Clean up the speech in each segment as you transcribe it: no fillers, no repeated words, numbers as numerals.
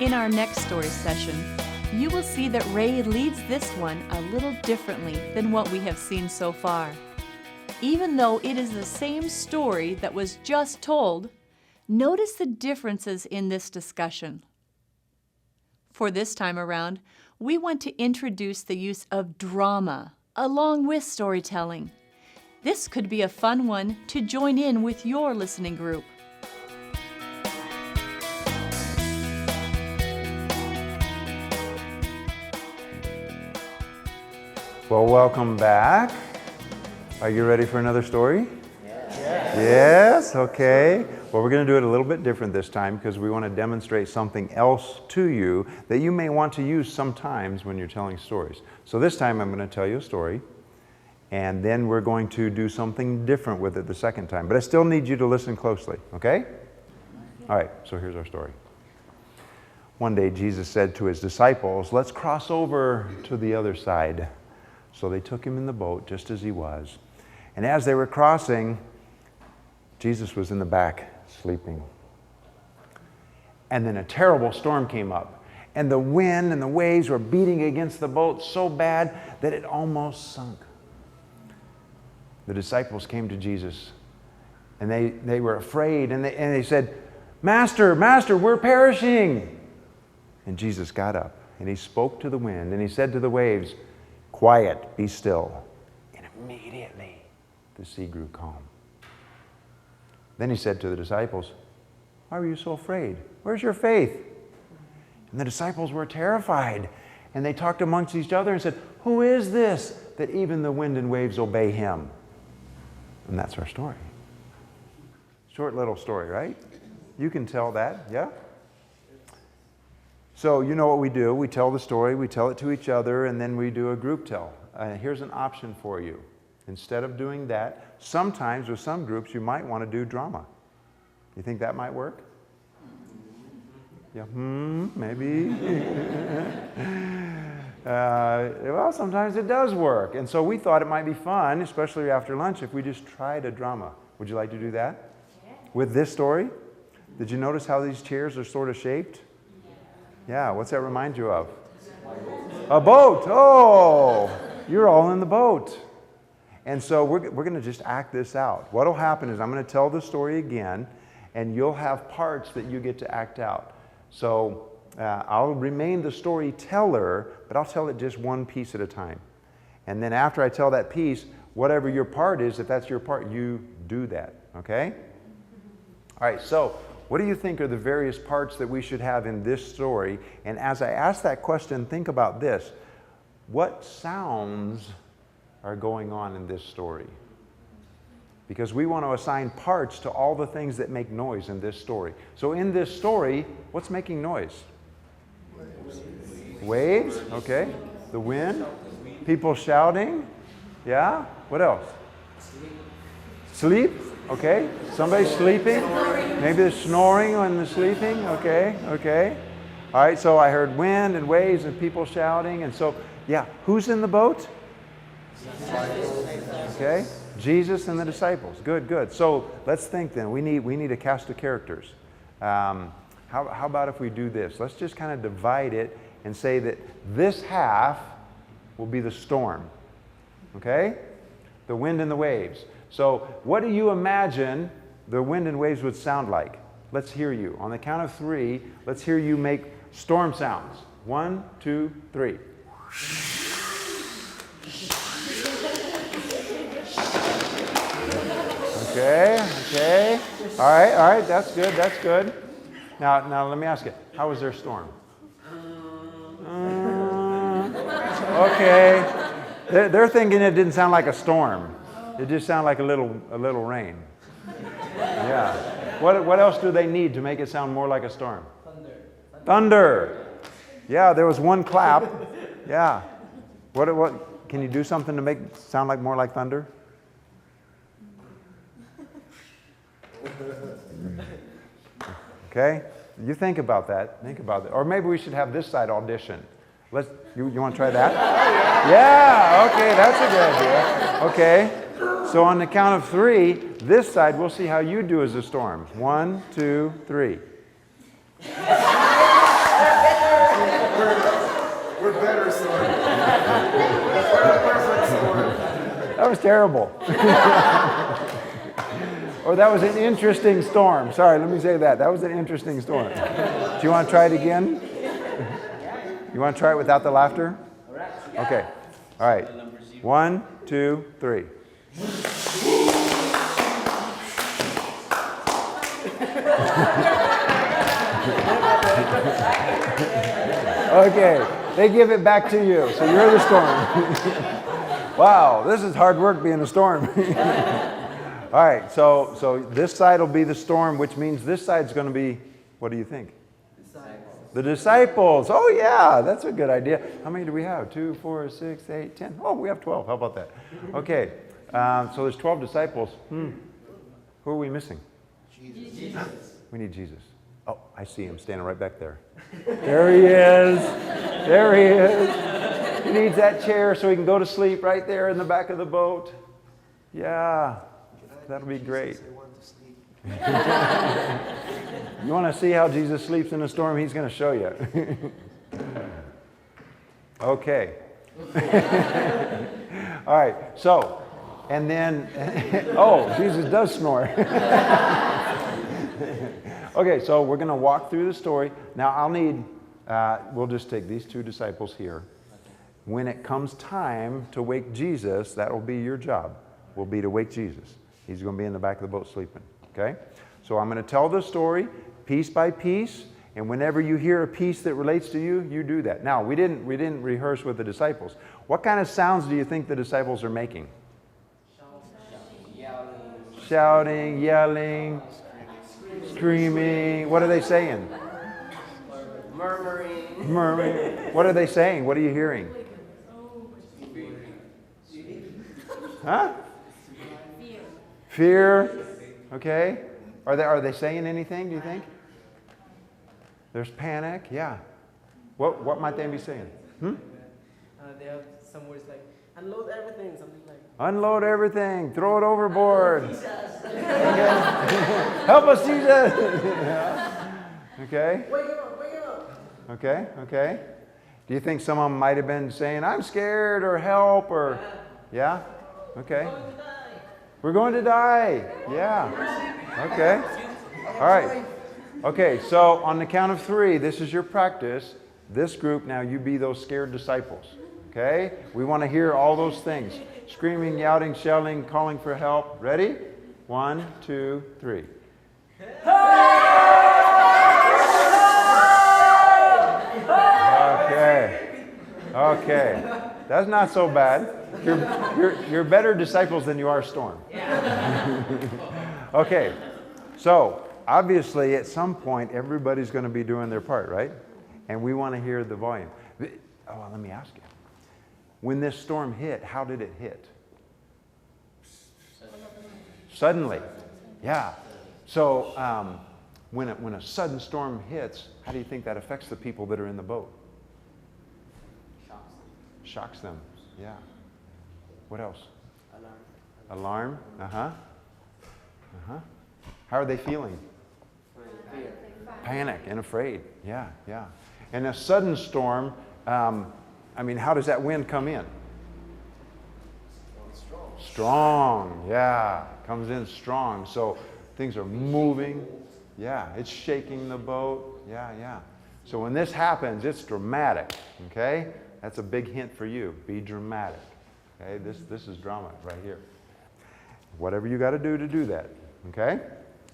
In our next story session, you will see that Ray leads this one a little differently than what we have seen so far. Even though it is the same story that was just told, notice the differences in this discussion. For this time around, we want to introduce the use of drama along with storytelling. This could be a fun one to join in with your listening group. Well, welcome back. Are you ready for another story? Yes, okay. Well, we're going to do it a little bit different this time because we want to demonstrate something else to you that you may want to use sometimes when you're telling stories. So this time I'm going to tell you a story, and then we're going to do something different with it the second time. But I still need you to listen closely, okay? All right, so here's our story. One day Jesus said to his disciples, "Let's cross over to the other side." So they took him in the boat just as he was. And as they were crossing, Jesus was in the back sleeping. And then a terrible storm came up. And the wind and the waves were beating against the boat so bad that it almost sunk. The disciples came to Jesus and they were afraid and they said, Master, we're perishing." And Jesus got up and he spoke to the wind and he said to the waves, "Quiet, be still." And immediately the sea grew calm. Then he said to the disciples, "Why were you so afraid? Where's your faith?" And the disciples were terrified. And they talked amongst each other and said, "Who is this that even the wind and waves obey him?" And that's our story. Short little story, right? You can tell that, yeah? So you know what we do. We tell the story, we tell it to each other, and then we do a group tell. Here's an option for you. Instead of doing that, sometimes with some groups you might want to do drama. You think that might work? Yeah, maybe. Well, sometimes it does work. And so we thought it might be fun, especially after lunch, if we just tried a drama. Would you like to do that? Yeah. With this story? Did you notice how these chairs are sort of shaped? Yeah, what's that remind you of? A boat. Oh, you're all in the boat. And so we're going to just act this out. What will happen is I'm going to tell the story again, and you'll have parts that you get to act out. So I'll remain the storyteller, but I'll tell it just one piece at a time. And then after I tell that piece, whatever your part is, if that's your part, you do that, okay? All right, so what do you think are the various parts that we should have in this story? And as I ask that question, think about this. What sounds are going on in this story? Because we want to assign parts to all the things that make noise in this story. So in this story, what's making noise? Waves, okay. The wind, people shouting, yeah. What else? Sleep, okay. Somebody's sleeping. Maybe they're snoring when they're sleeping, okay. All right, so I heard wind and waves and people shouting. And so, yeah, who's in the boat? Okay, Jesus and the disciples. Good. So let's think then. We need a cast of characters. How about if we do this? Let's just kind of divide it and say that this half will be the storm. Okay? The wind and the waves. So what do you imagine the wind and waves would sound like? Let's hear you. On the count of 3, let's hear you make storm sounds. 1, 2, 3. Okay. All right, that's good. Now let me ask you, how was their storm? Okay. They're thinking it didn't sound like a storm. It just sounded like a little rain. Yeah. What else do they need to make it sound more like a storm? Thunder. Yeah, there was one clap. Yeah. What can you do something to make it sound like more like thunder? Okay? You think about that. Or maybe we should have this side audition. You want to try that? Yeah, okay, that's a good idea. Okay. So on the count of 3, this side, we'll see how you do as a storm. 1, 2, 3. We're better storm. We're a perfect storm. That was terrible. Or that was an interesting storm. Sorry, let me say that. That was an interesting storm. Do you want to try it again? You want to try it without the laughter? Okay. All right. 1, 2, 3. Okay. They give it back to you. So you're the storm. Wow, this is hard work being a storm. All right, so this side will be the storm, which means this side's going to be, what do you think? The disciples. Oh, yeah, that's a good idea. How many do we have? 2, 4, 6, 8, 10. Oh, we have 12. How about that? Okay, so there's 12 disciples. Who are we missing? Jesus. We need Jesus. Oh, I see him standing right back there. There he is. There he is. He needs that chair so he can go to sleep right there in the back of the boat. Yeah, that'll be great. You want to see how Jesus sleeps in a storm? He's going to show you. Okay. All right, so, and then, oh, Jesus does snore. Okay, so we're going to walk through the story. Now, I'll need, we'll just take these 2 disciples here. When it comes time to wake Jesus, that will be your job, will be to wake Jesus. He's going to be in the back of the boat sleeping, okay? So I'm going to tell the story piece by piece, and whenever you hear a piece that relates to you, you do that. Now, we didn't rehearse with the disciples. What kind of sounds do you think the disciples are making? Shouting, yelling, screaming. What are they saying? Murmuring. What are they saying? What are you hearing? Huh? Fear. Okay. Are they saying anything, do you think? There's panic. Yeah. What might they be saying? They have some words like unload everything, something like. Unload everything. Throw it overboard. Okay. Help us, Jesus. Yeah. Okay. Wake up, wake up. Okay. Okay. Do you think some of them might have been saying, I'm scared, or help, or... Yeah? Okay. We're going to die. Yeah. Okay. All right. Okay, so on the count of 3, this is your practice. This group, now you be those scared disciples. Okay? We want to hear all those things. Screaming, yelling, shouting, calling for help. Ready? 1, 2, 3. Okay. Okay. That's not so bad. You're better disciples than you are storm. Okay. So, obviously, at some point, everybody's going to be doing their part, right? And we want to hear the volume. Oh, let me ask you. When this storm hit, how did it hit? Suddenly. Yeah. So, when a sudden storm hits, how do you think that affects the people that are in the boat? Shocks them. Yeah. What else? Alarm. Uh-huh. Uh-huh. How are they feeling? Fear. Panic and afraid. Yeah, yeah. And a sudden storm, how does that wind come in? Strong. Yeah. Comes in strong. So things are moving. Yeah. It's shaking the boat. Yeah, yeah. So when this happens, it's dramatic. Okay? That's a big hint for you. Be dramatic. Okay? This is drama right here. Whatever you got to do that. Okay?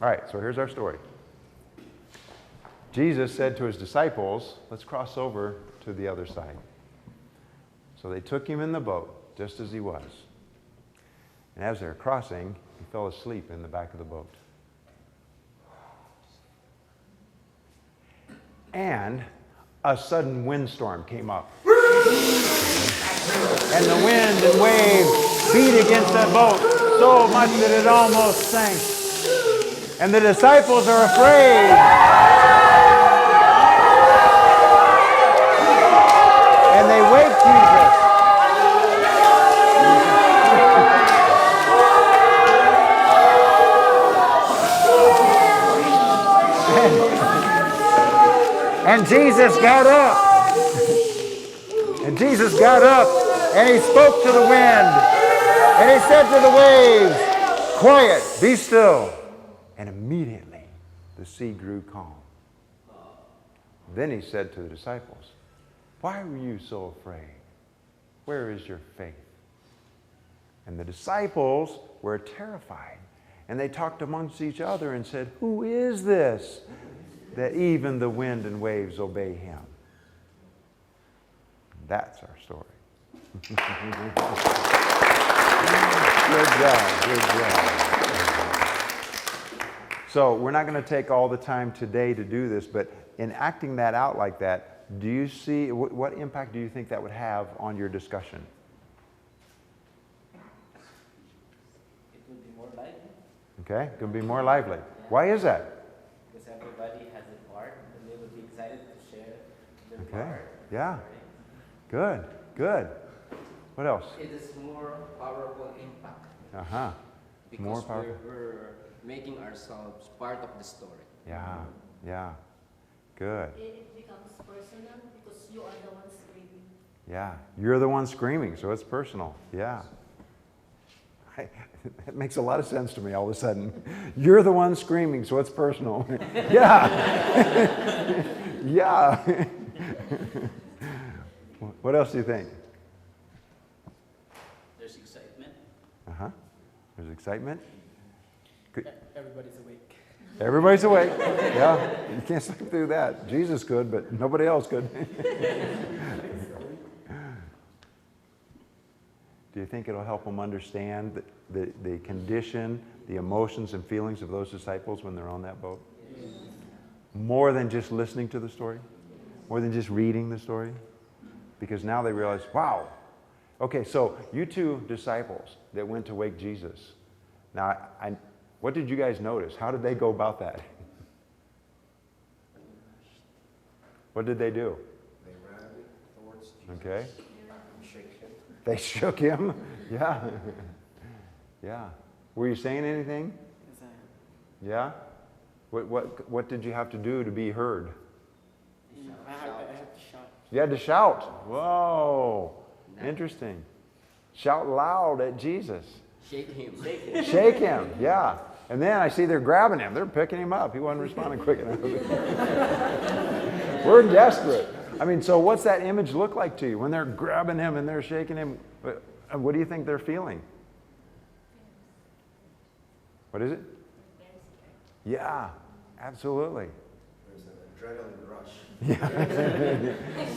All right, so here's our story. Jesus said to his disciples, let's cross over to the other side. So they took him in the boat, just as he was. And as they were crossing, he fell asleep in the back of the boat. And a sudden windstorm came up. And the wind and waves beat against that boat so much that it almost sank. And the disciples are afraid. And they wake Jesus. And Jesus got up. And Jesus got up and he spoke to the wind. And he said to the waves, quiet, be still. And immediately the sea grew calm. Then he said to the disciples, why were you so afraid? Where is your faith? And the disciples were terrified. And they talked amongst each other and said, who is this that even the wind and waves obey him? That's our story. Good job, good job. So we're not going to take all the time today to do this, but in acting that out like that, do you see, what impact do you think that would have on your discussion? It would be more lively. Okay, it could be more lively. Why is that? Because everybody has a part, and they would be excited to share their Okay, part. yeah. Good, good. What else? It is more powerful impact. Uh-huh. Because More powerful. we're making ourselves part of the story. Yeah, yeah. Good. It becomes personal because you are the one screaming. Yeah, you're the one screaming, so it's personal. Yeah. It makes a lot of sense to me all of a sudden. You're the one screaming, so it's personal. Yeah. Yeah. What else do you think? There's excitement. Uh-huh. There's excitement. Everybody's awake. Everybody's awake. Yeah. You can't sleep through that. Jesus could, but nobody else could. Do you think it'll help them understand the condition, the emotions and feelings of those disciples when they're on that boat? Yes. More than just listening to the story? More than just reading the story? Because now they realize, wow. Okay, so you two disciples that went to wake Jesus. Now, what did you guys notice? How did they go about that? What did they do? They ran towards Jesus. Okay. Shake him. They shook him. Yeah. Yeah. Were you saying anything? Yes, I am. Yeah? What did you have to do to be heard? I have to shout. You had to shout. Whoa. Interesting. Shout loud at Jesus. Shake him. Shake him. Yeah. And then I see they're grabbing him. They're picking him up. He wasn't responding quick enough. We're desperate. I mean, so what's that image look like to you? When they're grabbing him and they're shaking him, what do you think they're feeling? What is it? Yeah, absolutely. There's an adrenaline rush.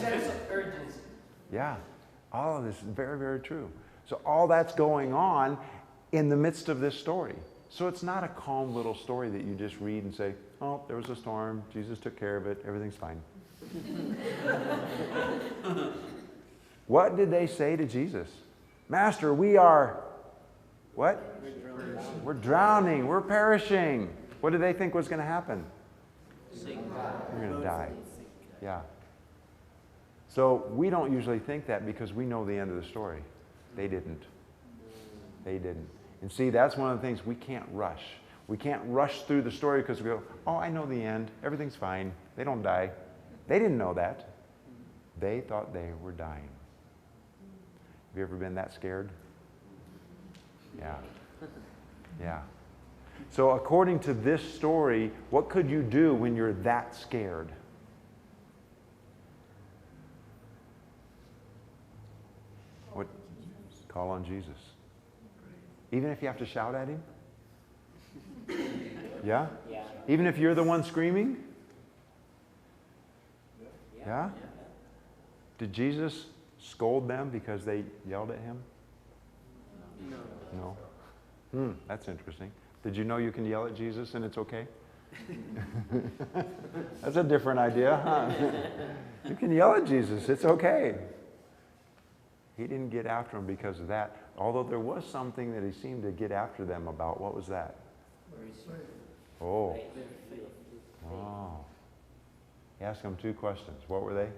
Sense of urgency. Yeah, all of this is very, very true. So all that's going on in the midst of this story. So it's not a calm little story that you just read and say, oh, there was a storm, Jesus took care of it, everything's fine. What did they say to Jesus? Master, we are, what? We're drowning, we're perishing. What did they think was going to happen? We're going to die. Yeah. So we don't usually think that because we know the end of the story. They didn't. They didn't. And see, that's one of the things we can't rush. We can't rush through the story because we go, oh, I know the end. Everything's fine. They don't die. They didn't know that. They thought they were dying. Have you ever been that scared? Yeah. Yeah. So according to this story, what could you do when you're that scared? What? Call on Jesus. Even if you have to shout at him? Yeah? Yeah. Even if you're the one screaming? Yeah? Did Jesus scold them because they yelled at him? No. That's interesting. Did you know you can yell at Jesus and it's okay? That's a different idea, huh? You can yell at Jesus. It's okay. He didn't get after them because of that. Although there was something that he seemed to get after them about. What was that? Oh. Oh. He asked them two questions. What were they?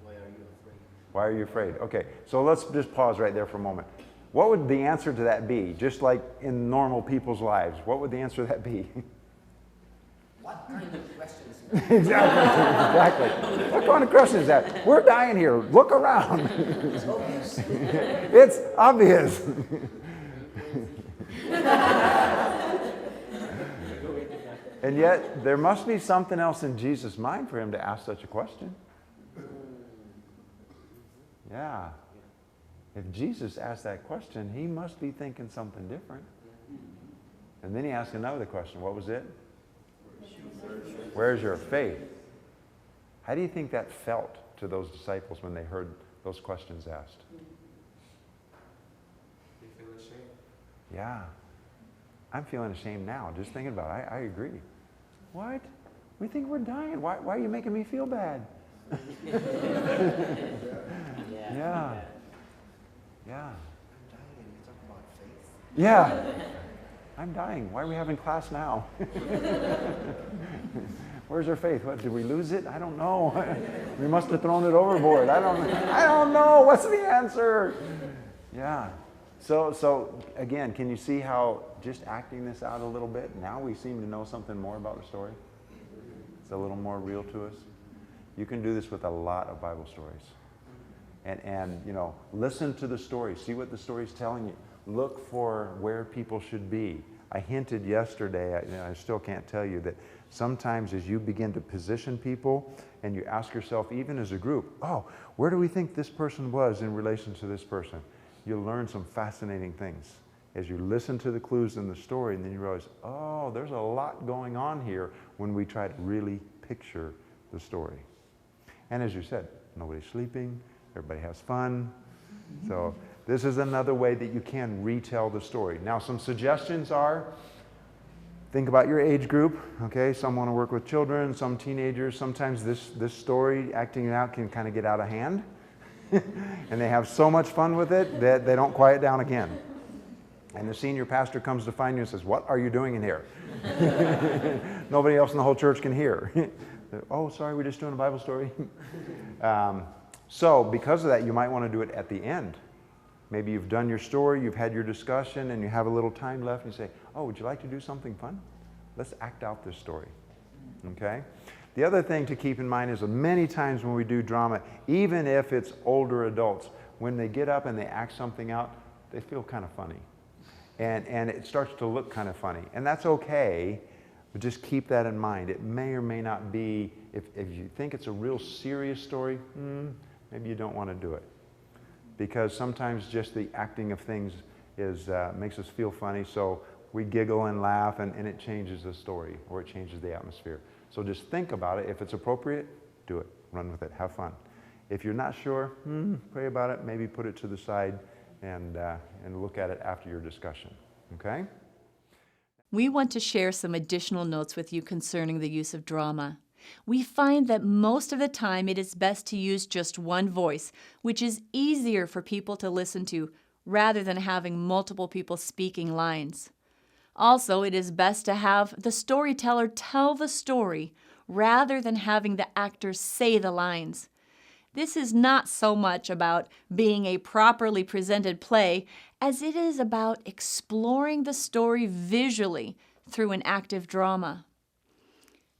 Why are you afraid? Why are you afraid? Okay, so let's just pause right there for a moment. What would the answer to that be? Just like in normal people's lives, what would the answer to that be? What kind of questions? Exactly. What kind of question is that? We're dying here. Look around. It's obvious. It's obvious. And yet, there must be something else in Jesus' mind for him to ask such a question. Yeah. If Jesus asked that question, he must be thinking something different. And then he asked another question. What was it? Where's your faith? How do you think that felt to those disciples when they heard those questions asked? They feel ashamed. Yeah. I'm feeling ashamed now, just thinking about it. I agree. What? We think we're dying. Why are you making me feel bad? Yeah. Yeah. I'm dying and you talk about faith. Yeah. I'm dying. Why are we having class now? Where's our faith? What, did we lose it? I don't know. We must have thrown it overboard. I don't know. What's the answer? Yeah. So again, can you see how just acting this out a little bit, now we seem to know something more about the story? It's a little more real to us. You can do this with a lot of Bible stories. And you know, listen to the story. See what the story's telling you. Look for where people should be. I hinted yesterday, I still can't tell you, that sometimes as you begin to position people and you ask yourself, even as a group, oh, where do we think this person was in relation to this person? You'll learn some fascinating things as you listen to the clues in the story, and then you realize, oh, there's a lot going on here when we try to really picture the story. And as you said, nobody's sleeping, everybody has fun. So this is another way that you can retell the story. Now, some suggestions are, think about your age group, okay? Some want to work with children, some teenagers. Sometimes this story, acting it out, can kind of get out of hand. And they have so much fun with it that they don't quiet down again. And the senior pastor comes to find you and says, what are you doing in here? Nobody else in the whole church can hear. Oh, sorry, we're just doing a Bible story. So because of that, you might want to do it at the end. Maybe you've done your story, you've had your discussion, and you have a little time left, and you say, oh, would you like to do something fun? Let's act out this story. Okay? The other thing to keep in mind is that many times when we do drama, even if it's older adults, when they get up and they act something out, they feel kind of funny. And it starts to look kind of funny. And that's okay, but just keep that in mind. It may or may not be, if you think it's a real serious story, maybe you don't want to do it. Because sometimes just the acting of things makes us feel funny, so we giggle and laugh, and it changes the story, or it changes the atmosphere. So just think about it. If it's appropriate, do it. Run with it. Have fun. If you're not sure, pray about it. Maybe put it to the side and look at it after your discussion. Okay? We want to share some additional notes with you concerning the use of drama. We find that most of the time it is best to use just one voice, which is easier for people to listen to, rather than having multiple people speaking lines. Also, it is best to have the storyteller tell the story rather than having the actors say the lines. This is not so much about being a properly presented play as it is about exploring the story visually through an active drama.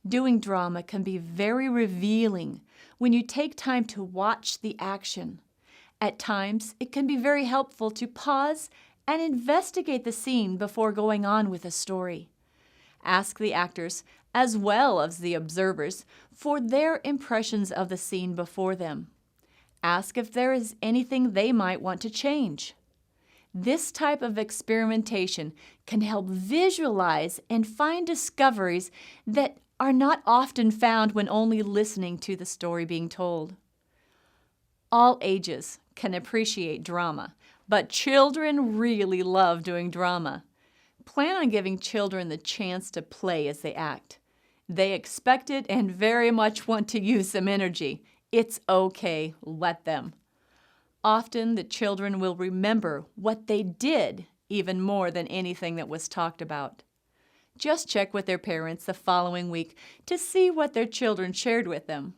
Doing drama can be very revealing when you take time to watch the action. At times, it can be very helpful to pause and investigate the scene before going on with the story. Ask the actors, as well as the observers, for their impressions of the scene before them. Ask if there is anything they might want to change. This type of experimentation can help visualize and find discoveries that are not often found when only listening to the story being told. All ages can appreciate drama, but children really love doing drama. Plan on giving children the chance to play as they act. They expect it and very much want to use some energy. It's okay, let them. Often the children will remember what they did even more than anything that was talked about. Just check with their parents the following week to see what their children shared with them.